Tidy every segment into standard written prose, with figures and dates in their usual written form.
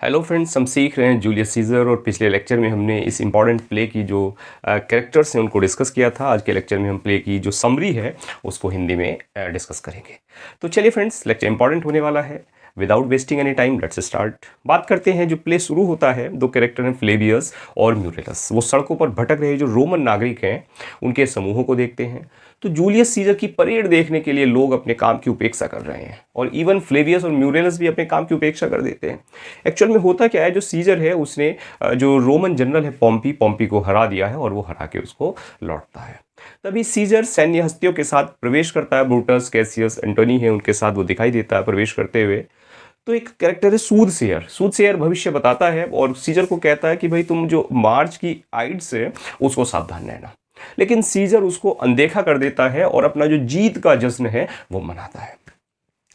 Hello friends, हम सीख रहे हैं जूलियस सीजर और पिछले लेक्चर में हमने इस इम्पॉर्टेंट प्ले की जो कैरेक्टर्स हैं उनको डिस्कस किया था। आज के लेक्चर में हम प्ले की जो समरी है उसको हिंदी में डिस्कस करेंगे। तो चलिए फ्रेंड्स, लेक्चर इंपॉर्टेंट होने वाला है। Without wasting any time let's start. बात करते हैं, जो प्ले शुरू होता है, दो कैरेक्टर हैं फ्लेवियस और म्यूरेलस। वो सड़कों पर भटक रहे जो रोमन नागरिक हैं उनके समूहों को देखते हैं। तो जूलियस सीजर की परेड देखने के लिए लोग अपने काम की उपेक्षा कर रहे हैं और इवन फ्लेवियस और म्यूरेलस भी अपने काम की उपेक्षा कर देते हैं। एक्चुअल में होता क्या है, जो सीजर है उसने जो रोमन जनरल है पॉम्पी को हरा दिया है और वो हरा के उसको लौटता है। तभी सीजर सैन्य हस्तियों के साथ प्रवेश करता है। ब्रूटस, कैसियस, एंटोनी है, उनके साथ वो दिखाई देता है प्रवेश करते हुए। तो एक कैरेक्टर है सूदसेयर भविष्य बताता है और सीजर को कहता है कि भाई तुम जो मार्च की आइड्स है उसको सावधान रहना। लेकिन सीजर उसको अनदेखा कर देता है और अपना जो जीत का जश्न है वो मनाता है।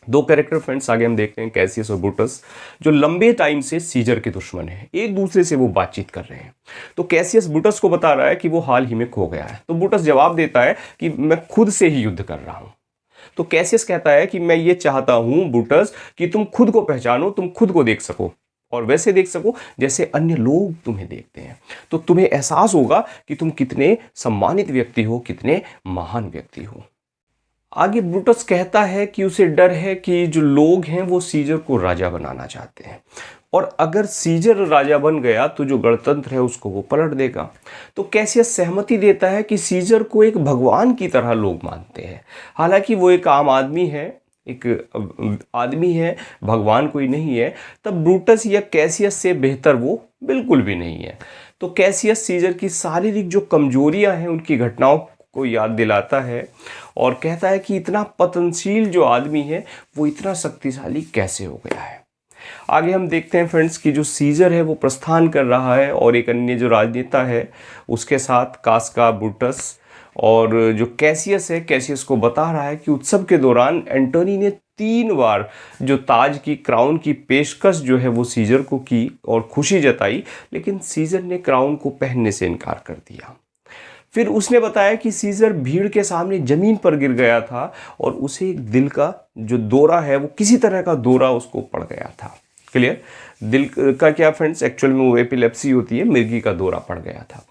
दो कैरेक्टर फ्रेंड्स आगे हम देखते हैं, कैसियस और ब्रूटस, जो लंबे टाइम से सीजर के दुश्मन हैं। एक दूसरे से वो बातचीत कर रहे हैं। तो कैसियस ब्रूटस को बता रहा है कि वो हाल ही में खो गया है। तो ब्रूटस जवाब देता है कि मैं खुद से ही युद्ध कर रहा हूं। तो कैसियस कहता है कि मैं ये चाहता हूं ब्रूटस कि तुम खुद को पहचानो, तुम खुद को देख सको और वैसे देख सको जैसे अन्य लोग तुम्हें देखते हैं। तो तुम्हें एहसास होगा कि तुम कितने सम्मानित व्यक्ति हो, कितने महान व्यक्ति हो। आगे ब्रूटस कहता है कि उसे डर है कि जो लोग हैं वो सीजर को राजा बनाना चाहते हैं और अगर सीजर राजा बन गया तो जो गणतंत्र है उसको वो पलट देगा। तो कैसियस सहमति देता है कि सीजर को एक भगवान की तरह लोग मानते हैं। हालांकि वो एक आम आदमी है, एक आदमी है, भगवान कोई नहीं है। तब ब्रूटस या कैसियस से बेहतर वो बिल्कुल भी नहीं है। तो कैसियस सीजर की शारीरिक जो कमजोरियां हैं उनकी घटनाओं को याद दिलाता है और कहता है कि इतना पतनशील जो आदमी है वो इतना शक्तिशाली कैसे हो गया है। आगे हम देखते हैं फ्रेंड्स कि जो सीजर है वो प्रस्थान कर रहा है और एक अन्य जो राजनेता है उसके साथ, कास्का, ब्रूटस, और जो कैसियस है, कैसियस को बता रहा है कि उत्सव के दौरान एंटोनी ने 3 बार जो ताज की, क्राउन की पेशकश जो है वो सीजर को की और खुशी जताई, लेकिन सीजर ने क्राउन को पहनने से इनकार कर दिया। फिर उसने बताया कि सीजर भीड़ के सामने जमीन पर गिर गया था और उसे एक दिल का जो दौरा है, वो किसी तरह का दौरा उसको पड़ गया था। क्लियर? दिल का क्या फ्रेंड्स, एक्चुअल में वो एपिलेप्सी होती है, मिर्गी का दौरा पड़ गया था।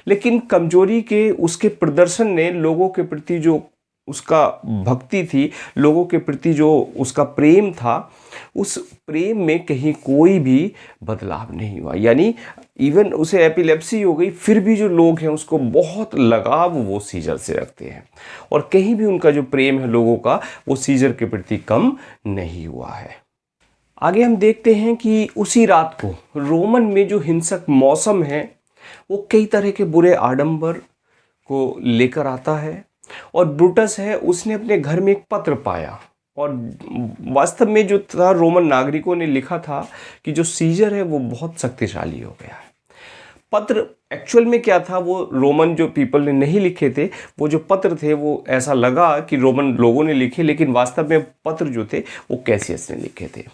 लेकिन कमजोरी के उसके प्रदर्शन ने लोगों के प्रति जो उसका भक्ति थी, लोगों के प्रति जो उसका प्रेम था, उस प्रेम में कहीं कोई भी बदलाव नहीं हुआ। यानी इवन उसे एपिलेप्सी हो गई फिर भी जो लोग हैं उसको बहुत लगाव वो सीजर से रखते हैं और कहीं भी उनका जो प्रेम है लोगों का वो सीजर के प्रति कम नहीं हुआ है। आगे हम देखते हैं कि उसी रात को रोमन में जो हिंसक मौसम है वो कई तरह के बुरे आडंबर को लेकर आता है और ब्रूटस है उसने अपने घर में एक पत्र पाया और वास्तव में जो था रोमन नागरिकों ने लिखा था कि जो सीजर है वो बहुत शक्तिशाली हो गया है। पत्र एक्चुअल में क्या था वो रोमन जो पीपल ने नहीं लिखे थे, वो जो पत्र थे वो ऐसा लगा कि रोमन लोगों ने लिखे, लेकिन वास्तव में पत्र जो थे वो कैसियस ने लिखे थे,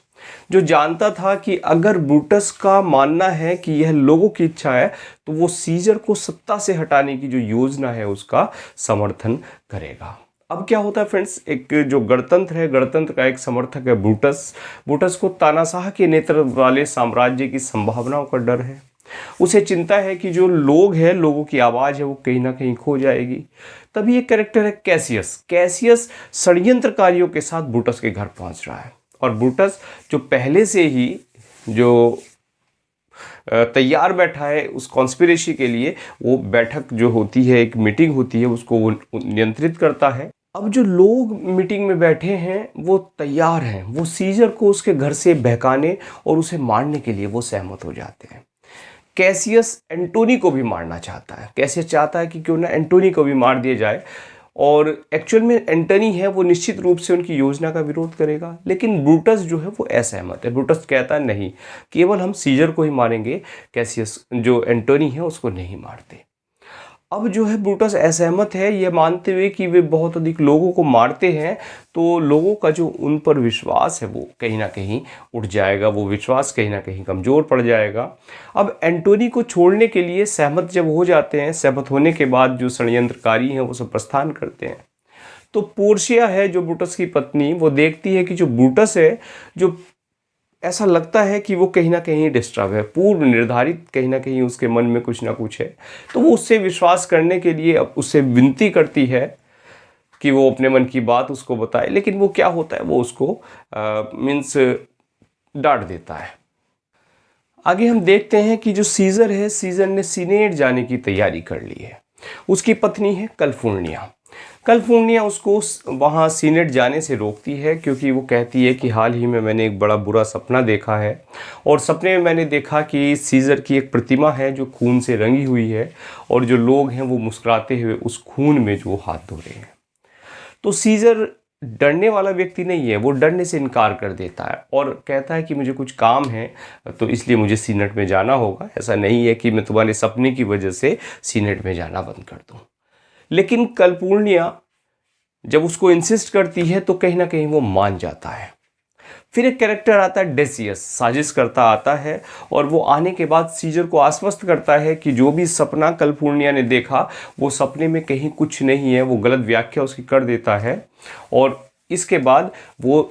जो जानता था कि अगर ब्रूटस का मानना है कि यह लोगों की इच्छा है तो वो सीजर को सत्ता से हटाने की जो योजना है उसका समर्थन करेगा। अब क्या होता है फ्रेंड्स, एक जो गणतंत्र है, गणतंत्र का एक समर्थक है ब्रूटस को तानाशाह के नेतृत्व वाले साम्राज्य की संभावनाओं का डर है। उसे चिंता है कि जो लोग हैं, लोगों की आवाज़ है वो कहीं ना कहीं खो जाएगी। तभी एक कैरेक्टर है कैसियस षड्यंत्रकारियों के साथ ब्रूटस के घर पहुंच रहा है और ब्रूटस जो पहले से ही जो तैयार बैठा है उस कॉन्स्पिरेसी के लिए, वो बैठक जो होती है, एक मीटिंग होती है, उसको वो नियंत्रित करता है। अब जो लोग मीटिंग में बैठे हैं वो तैयार हैं, वो सीजर को उसके घर से बहकाने और उसे मारने के लिए वो सहमत हो जाते हैं। कैसियस एंटोनी को भी मारना चाहता है। कैसियस चाहता है कि क्यों ना एंटोनी को भी मार दिया जाए और एक्चुअल में एंटोनी है वो निश्चित रूप से उनकी योजना का विरोध करेगा, लेकिन ब्रूटस जो है वो असहमत है। ब्रूटस कहता है नहीं, केवल हम सीजर को ही मारेंगे, कैसियस जो एंटोनी है उसको नहीं मारते। अब जो है ब्रूटस असहमत है, ये मानते हुए कि वे बहुत अधिक लोगों को मारते हैं तो लोगों का जो उन पर विश्वास है वो कहीं ना कहीं उठ जाएगा, वो विश्वास कहीं ना कहीं कमज़ोर पड़ जाएगा। अब एंटोनी को छोड़ने के लिए सहमत जब हो जाते हैं, सहमत होने के बाद जो षड्यंत्रकारी हैं वो सब प्रस्थान करते हैं। तो पोर्शिया है जो ब्रूटस की पत्नी, वो देखती है कि जो ब्रूटस है, जो ऐसा लगता है कि वो कहीं ना कहीं डिस्टर्ब है, पूर्व निर्धारित कहीं ना कहीं उसके मन में कुछ ना कुछ है। तो वो उससे विश्वास करने के लिए अब उससे विनती करती है कि वो अपने मन की बात उसको बताए, लेकिन वो क्या होता है, वो उसको मीन्स डांट देता है। आगे हम देखते हैं कि जो सीजर है, सीजर ने सीनेट जाने की तैयारी कर ली है। उसकी पत्नी है कैलिफोर्निया। कैलिफोर्निया उसको वहाँ सीनेट जाने से रोकती है, क्योंकि वो कहती है कि हाल ही में मैंने एक बड़ा बुरा सपना देखा है और सपने में मैंने देखा कि सीजर की एक प्रतिमा है जो खून से रंगी हुई है और जो लोग हैं वो मुस्कुराते हुए उस खून में जो हाथ धो रहे हैं। तो सीजर डरने वाला व्यक्ति नहीं है, वो डरने से इनकार कर देता है और कहता है कि मुझे कुछ काम है तो इसलिए मुझे सीनेट में जाना होगा। ऐसा नहीं है कि मैं तुम्हारे सपने की वजह से सीनेट में जाना बंद कर दूं। लेकिन कैलिफोर्निया जब उसको इंसिस्ट करती है तो कहीं ना कहीं वो मान जाता है। फिर एक कैरेक्टर आता है डेसियस, साजिश करता आता है और वो आने के बाद सीजर को आश्वस्त करता है कि जो भी सपना कैलिफोर्निया ने देखा वो सपने में कहीं कुछ नहीं है, वो गलत व्याख्या उसकी कर देता है। और इसके बाद वो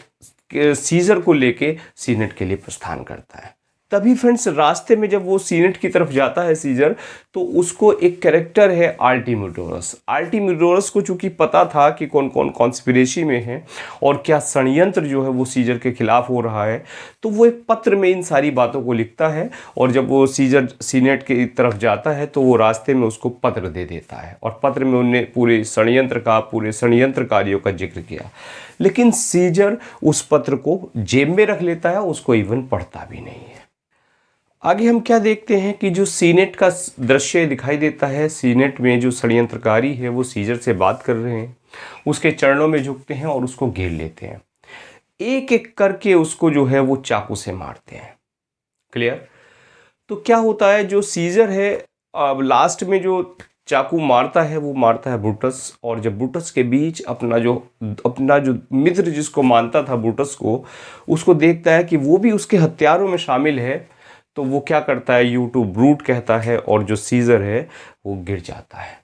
सीजर को लेके सीनेट के लिए प्रस्थान करता है। तभी फ्रेंड्स रास्ते में जब वो सीनेट की तरफ जाता है सीजर, तो उसको एक कैरेक्टर है आर्टिमिडोरस। आर्टिमिडोरस को चूंकि पता था कि कौन कौन कॉन्स्पिरेसी में है और क्या षड्यंत्र जो है वो सीजर के खिलाफ हो रहा है, तो वो एक पत्र में इन सारी बातों को लिखता है। और जब वो सीजर सीनेट की तरफ जाता है तो वो रास्ते में उसको पत्र दे देता है और पत्र में उन्हें पूरे षड्यंत्रकारियों का जिक्र किया। लेकिन सीजर उस पत्र को जेब में रख लेता है, उसको इवन पढ़ता भी नहीं है। आगे हम क्या देखते हैं कि जो सीनेट का दृश्य दिखाई देता है, सीनेट में जो षड्यंत्रकारी है वो सीजर से बात कर रहे हैं, उसके चरणों में झुकते हैं और उसको घेर लेते हैं। एक एक करके उसको जो है वो चाकू से मारते हैं। क्लियर? तो क्या होता है, जो सीजर है अब लास्ट में जो चाकू मारता है वो मारता है ब्रूटस। और जब ब्रूटस के बीच अपना जो मित्र जिसको मानता था ब्रूटस को, उसको देखता है कि वो भी उसके हत्यारों में शामिल है, तो वो क्या करता है, यू टू ब्रूट कहता है और जो सीजर है वो गिर जाता है।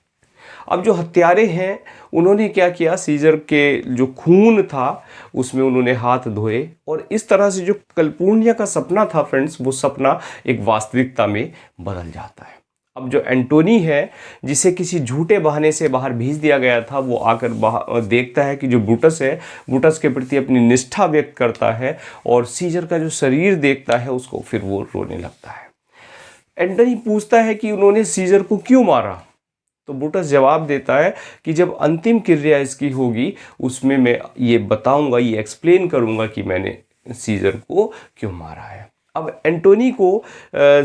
अब जो हत्यारे हैं उन्होंने क्या किया, सीजर के जो खून था उसमें उन्होंने हाथ धोए और इस तरह से जो कैलिफोर्निया का सपना था फ्रेंड्स, वो सपना एक वास्तविकता में बदल जाता है। अब जो एंटोनी है, जिसे किसी झूठे बहाने से बाहर भेज दिया गया था, वो आकर देखता है कि जो ब्रूटस है, ब्रूटस के प्रति अपनी निष्ठा व्यक्त करता है और सीजर का जो शरीर देखता है उसको फिर वो रोने लगता है। एंटोनी पूछता है कि उन्होंने सीजर को क्यों मारा, तो ब्रूटस जवाब देता है कि जब अंतिम क्रिया इसकी होगी उसमें मैं ये बताऊंगा, ये एक्सप्लेन करूंगा कि मैंने सीजर को क्यों मारा है। अब एंटोनी को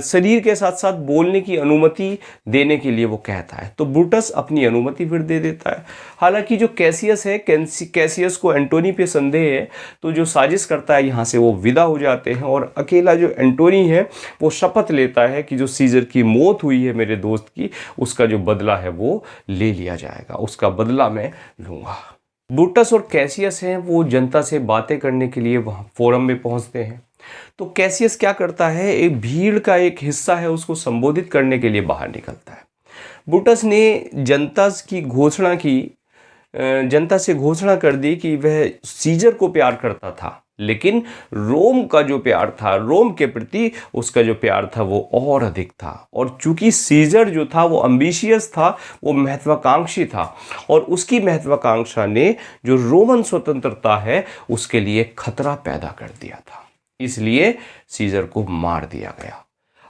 शरीर के साथ साथ बोलने की अनुमति देने के लिए वो कहता है, तो ब्रूटस अपनी अनुमति फिर दे देता है। हालांकि जो कैसियस है, कैसियस को एंटोनी पे संदेह है, तो जो साजिश करता है यहाँ से वो विदा हो जाते हैं और अकेला जो एंटोनी है वो शपथ लेता है कि जो सीजर की मौत हुई है मेरे दोस्त की, उसका जो बदला है वो ले लिया जाएगा, उसका बदला मैं लूँगा। ब्रूटस और कैसियस हैं वो जनता से बातें करने के लिए वहाँ फोरम में पहुँचते हैं। तो कैसियस क्या करता है, एक भीड़ का एक हिस्सा है उसको संबोधित करने के लिए बाहर निकलता है। ब्रूटस ने जनता से घोषणा कर दी कि वह सीजर को प्यार करता था, लेकिन रोम का जो प्यार था, रोम के प्रति उसका जो प्यार था वो और अधिक था। और चूंकि सीजर जो था वो एम्बिशियस था, वो महत्वाकांक्षी था और उसकी महत्वाकांक्षा ने जो रोमन स्वतंत्रता है उसके लिए खतरा पैदा कर दिया था, इसलिए सीजर को मार दिया गया।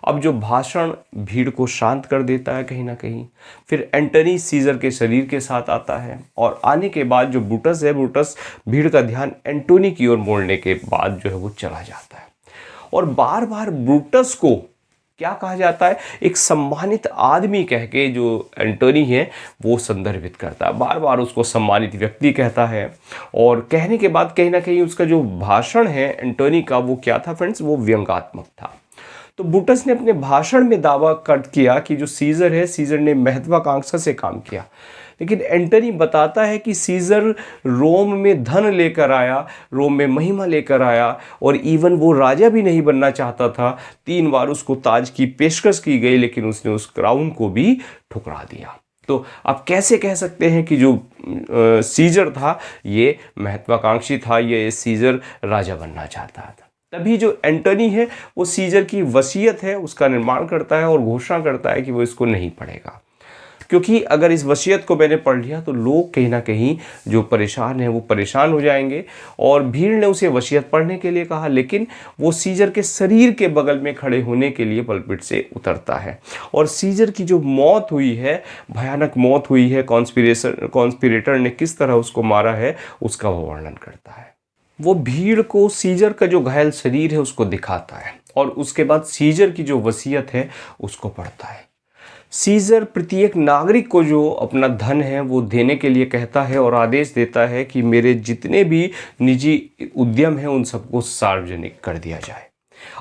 अब जो भाषण भीड़ को शांत कर देता है कहीं ना कहीं। फिर एंटनी सीजर के शरीर के साथ आता है और आने के बाद जो ब्रूटस है, ब्रूटस भीड़ का ध्यान एंटोनी की ओर मोड़ने के बाद जो है वो चला जाता है। और बार बार ब्रूटस को क्या कहा जाता है, एक सम्मानित आदमी कह के जो एंटोनी है वो संदर्भित करता है, बार बार उसको सम्मानित व्यक्ति कहता है। और कहने के बाद कहीं ना कहीं उसका जो भाषण है एंटोनी का वो क्या था फ्रेंड्स, वो व्यंग्यात्मक था। तो ब्रूटस ने अपने भाषण में दावा कर किया कि जो सीजर है, सीजर ने महत्वाकांक्षा से काम किया, लेकिन एंटनी बताता है कि सीजर रोम में धन लेकर आया, रोम में महिमा लेकर आया और इवन वो राजा भी नहीं बनना चाहता था। 3 बार उसको ताज की पेशकश की गई, लेकिन उसने उस क्राउन को भी ठुकरा दिया। तो आप कैसे कह सकते हैं कि जो सीजर था ये महत्वाकांक्षी था, ये सीजर राजा बनना चाहता था। तभी जो एंटनी है वो सीजर की वसीयत है उसका निर्माण करता है और घोषणा करता है कि वो इसको नहीं पढ़ेगा, क्योंकि अगर इस वसीयत को मैंने पढ़ लिया तो लोग कहीं ना कहीं जो परेशान हैं वो परेशान हो जाएंगे। और भीड़ ने उसे वसीयत पढ़ने के लिए कहा, लेकिन वो सीजर के शरीर के बगल में खड़े होने के लिए पलपिट से उतरता है। और सीजर की जो मौत हुई है, भयानक मौत हुई है, कॉन्स्पिरेटर ने किस तरह उसको मारा है उसका वो वर्णन करता है। वो भीड़ को सीजर का जो घायल शरीर है उसको दिखाता है और उसके बाद सीजर की जो वसीयत है उसको पढ़ता है। सीजर प्रत्येक नागरिक को जो अपना धन है वो देने के लिए कहता है और आदेश देता है कि मेरे जितने भी निजी उद्यम हैं उन सबको सार्वजनिक कर दिया जाए।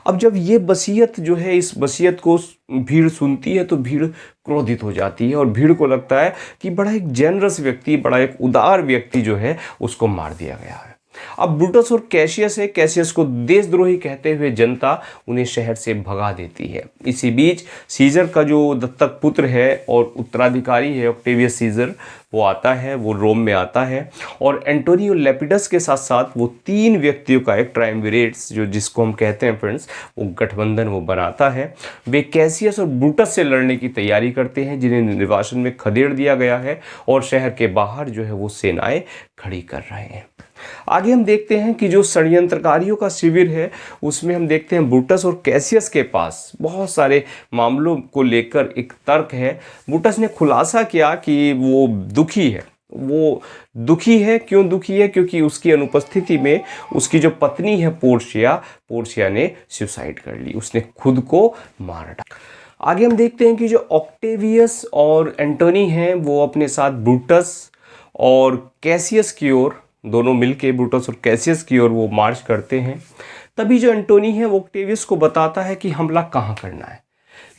अब जब ये वसीयत जो है, इस वसीयत को भीड़ सुनती है तो भीड़ क्रोधित हो जाती है और भीड़ को लगता है कि बड़ा एक जेनरस व्यक्ति, बड़ा एक उदार व्यक्ति जो है उसको मार दिया गया है। अब ब्रूटस और कैशियस है, कैशियस को देशद्रोही कहते हुए जनता उन्हें शहर से भगा देती है। इसी बीच सीजर का जो दत्तक पुत्र है और उत्तराधिकारी है ऑक्टेवियस सीजर, वो आता है, वो रोम में आता है और एंटोनियो लेपिडस के साथ साथ वो 3 व्यक्तियों का एक ट्रायम्विरेट्स जो जिसको हम कहते हैं फ्रेंड्स, वो गठबंधन वो बनाता है। वे कैशियस और ब्रूटस से लड़ने की तैयारी करते हैं जिन्हें निर्वासन में खदेड़ दिया गया है और शहर के बाहर जो है वो सेनाएं खड़ी कर रहे हैं। आगे हम देखते हैं कि जो षड्यंत्रकारियों का शिविर है उसमें हम देखते हैं ब्रूटस और कैशियस के पास बहुत सारे मामलों को लेकर एक तर्क है। ब्रूटस ने खुलासा किया कि वो दुखी है। वो दुखी है, क्यों दुखी है? क्योंकि उसकी अनुपस्थिति में उसकी जो पत्नी है पोर्शिया ने सुसाइड कर ली, उसने खुद को मार डाला। आगे हम देखते हैं कि जो ऑक्टेवियस और एंटोनी हैं वो अपने साथ ब्रूटस और कैशियस की ओर, दोनों मिलके ब्रूटस और कैशियस की ओर वो मार्च करते हैं। तभी जो एंटोनी है वो ऑक्टेवियस को बताता है कि हमला कहाँ करना है,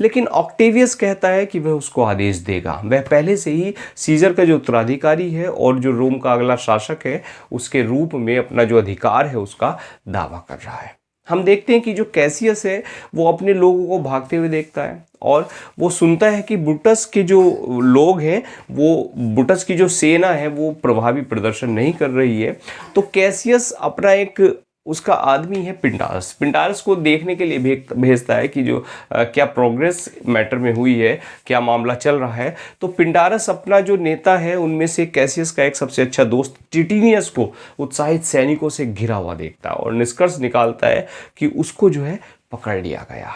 लेकिन ऑक्टेवियस कहता है कि वह उसको आदेश देगा। वह पहले से ही सीजर का जो उत्तराधिकारी है और जो रोम का अगला शासक है उसके रूप में अपना जो अधिकार है उसका दावा कर रहा है। हम देखते हैं कि जो कैशियस है वो अपने लोगों को भागते हुए देखता है और वो सुनता है कि ब्रूटस के जो लोग हैं, वो ब्रूटस की जो सेना है वो प्रभावी प्रदर्शन नहीं कर रही है। तो कैशियस अपना एक उसका आदमी है पिंडारस को देखने के लिए भेजता है कि जो क्या प्रोग्रेस मैटर में हुई है, क्या मामला चल रहा है। तो पिंडारस अपना जो नेता है उनमें से कैशियस का एक सबसे अच्छा दोस्त टिटिनियस को उत्साहित सैनिकों से घिरा हुआ देखता है और निष्कर्ष निकालता है कि उसको जो है पकड़ लिया गया।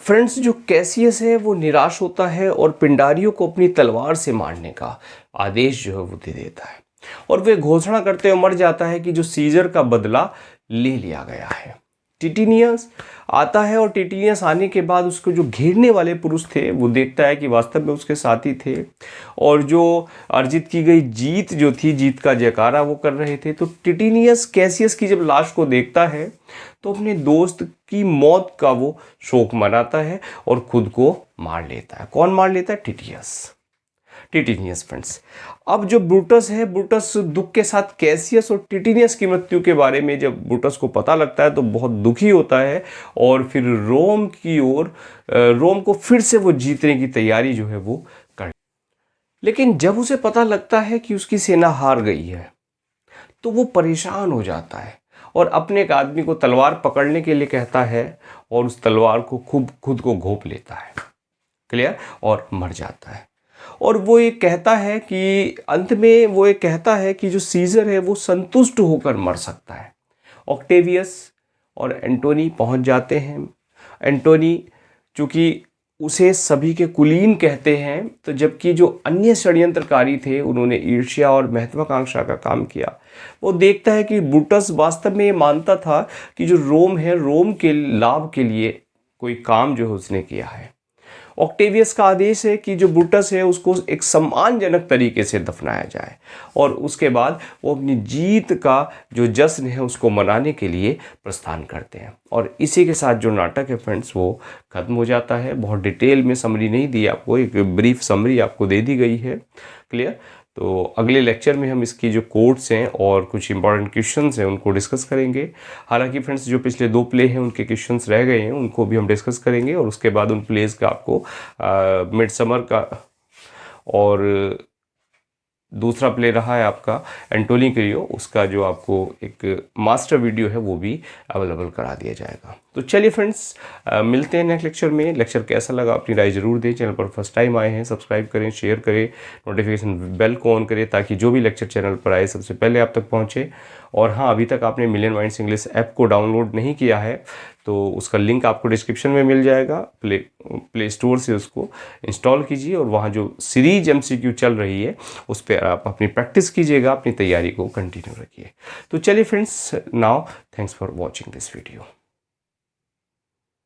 फ्रेंड्स, जो कैशियस है वो निराश होता है और पिंडारियों को अपनी तलवार से मारने का आदेश जो है वो दे देता है और वे घोषणा करते हुए मर जाता है कि जो सीजर का बदला ले लिया गया है। टिटिनियस आता है और टिटिनियस आने के बाद उसको जो घेरने वाले पुरुष थे वो देखता है कि वास्तव में उसके साथी थे और जो अर्जित की गई जीत जो थी, जीत का जयकारा वो कर रहे थे। तो टिटिनियस कैशियस की जब लाश को देखता है तो अपने दोस्त की मौत का वो शोक मनाता है और खुद को मार लेता है। कौन मार लेता है? टिटिनियस फ्रेंड्स। अब जो ब्रूटस है, ब्रूटस दुख के साथ कैशियस और टिटिनियस की मृत्यु के बारे में जब ब्रूटस को पता लगता है तो बहुत दुखी होता है और फिर रोम की ओर, रोम को फिर से वो जीतने की तैयारी जो है वो कर। लेकिन जब उसे पता लगता है कि उसकी सेना हार गई है तो वो परेशान हो जाता है और अपने एक आदमी को तलवार पकड़ने के लिए कहता है और उस तलवार को खुद को घोंप लेता है, क्लियर, और मर जाता है। और वो ये कहता है कि अंत में वो ये कहता है कि जो सीजर है वो संतुष्ट होकर मर सकता है। ऑक्टेवियस और एंटोनी पहुंच जाते हैं। एंटोनी चूँकि उसे सभी के कुलीन कहते हैं, तो जबकि जो अन्य षड्यंत्रकारी थे उन्होंने ईर्ष्या और महत्वाकांक्षा का काम किया। वो देखता है कि ब्रूटस वास्तव में ये मानता था कि जो रोम है, रोम के लाभ के लिए कोई काम जो है उसने किया है। ऑक्टेवियस का आदेश है कि जो ब्रूटस है उसको एक सम्मानजनक तरीके से दफनाया जाए और उसके बाद वो अपनी जीत का जो जश्न है उसको मनाने के लिए प्रस्थान करते हैं। और इसी के साथ जो नाटक है फ्रेंड्स वो ख़त्म हो जाता है। बहुत डिटेल में समरी नहीं दी आपको, एक ब्रीफ समरी आपको दे दी गई है, क्लियर। तो अगले लेक्चर में हम इसकी जो कोट्स हैं और कुछ इंपॉर्टेंट क्वेश्चंस हैं उनको डिस्कस करेंगे। हालांकि फ्रेंड्स जो पिछले 2 प्ले हैं उनके क्वेश्चंस रह गए हैं, उनको भी हम डिस्कस करेंगे और उसके बाद उन प्लेस का आपको मिड समर का और दूसरा प्ले रहा है आपका एंटोनी क्रियो, उसका जो आपको एक मास्टर वीडियो है वो भी अवेलेबल करा दिया जाएगा। तो चलिए फ्रेंड्स, मिलते हैं नेक्स्ट लेक्चर में। लेक्चर कैसा लगा अपनी राय ज़रूर दें। चैनल पर फर्स्ट टाइम आए हैं सब्सक्राइब करें, शेयर करें, नोटिफिकेशन बेल को ऑन करें ताकि जो भी लेक्चर चैनल पर आए सबसे पहले आप तक पहुँचे। और हाँ, अभी तक आपने मिलियन माइंड्स इंग्लिश ऐप को डाउनलोड नहीं किया है तो उसका लिंक आपको डिस्क्रिप्शन में मिल जाएगा। प्ले स्टोर से उसको इंस्टॉल कीजिए और वहाँ जो सीरीज MCQ चल रही है उस पर आप अपनी प्रैक्टिस कीजिएगा, अपनी तैयारी को कंटिन्यू रखिए। तो चलिए friends, now thanks for watching this video.